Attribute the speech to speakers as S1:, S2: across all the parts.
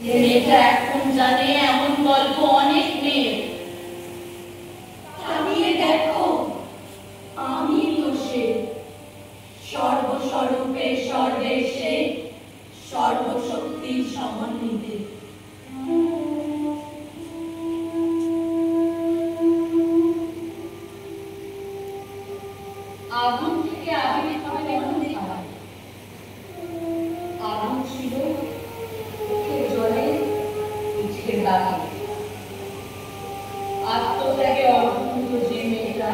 S1: যে মেয়েটা এখন জানে এমন গল্প অনেক মেয়ে।
S2: তাকিয়ে দেখো, আমি তো সে, সর্বস্বরূপে সর্বেশে, সর্বশক্তির সমন্বিতে।
S1: আগুন থেকে আবির্ভাবে অনেক হয়। আগুন ছিল চোখের জলে, পিঠের দাগে, আত্মত্যাগে অর্ধ যে মেয়েটা,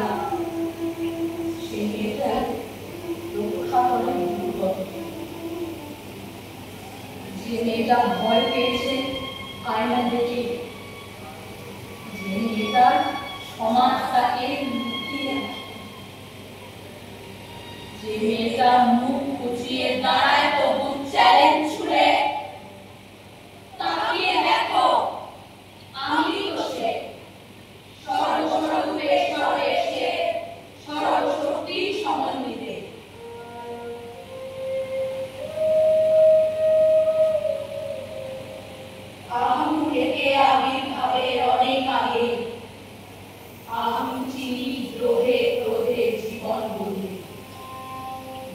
S1: সে মেয়েটা রক্ষা করে বিপদকে। যে মেয়েটা ভয় পেয়েছে আয়না দেখে, যে মেয়েটার সমাজ তাকে লুকিয়ে রাখে, যে মেয়েটা মুখ কুচিয়ে দাঁড়ায় তবু চ্যালেঞ্জ ছুড়ে। তাকিয়ে দেখো, আমি তো সে, সর্বস্বরূপে সর্বেশে, সর্বশক্তির সমন্বিতে। আহম থেকে আবির্ভাবের অনেক আগে, আহম চিনি দ্রোহে ক্রোধে জীবন বলি।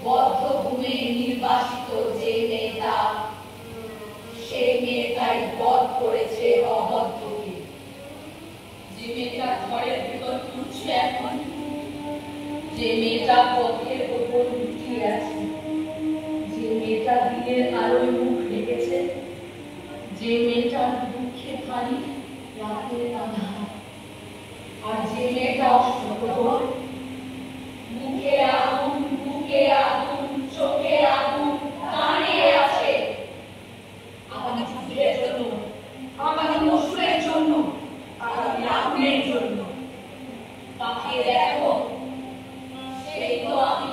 S1: বদ্ধ ভূমে নির্বাসিত যে মেয়েটা, সেই মেয়েটাই বধ করেছে অবদ্ধকে। যে মেয়েটা ঘরের ভেতর ঘুরছে এখন, যে মেয়েটা পথের ওপর লুকিয়ে আছে, যে মেয়েটা দিনের আলোয় মুখ ঢেকেছে, যে মেয়েটার দুঃখে ভারী রাতের আধার, আর যে মেয়েটা অষ্টপ্রহর, মুখে আগুন, বুকে আগুন, চোখে আগুন, দাঁড়িয়ে আছে আগামী যুদ্ধের জন্য, আগামী মসুরের জন্য, আগামী আগুনের জন্য। তাকিয়ে দেখো, সেই তো আমি।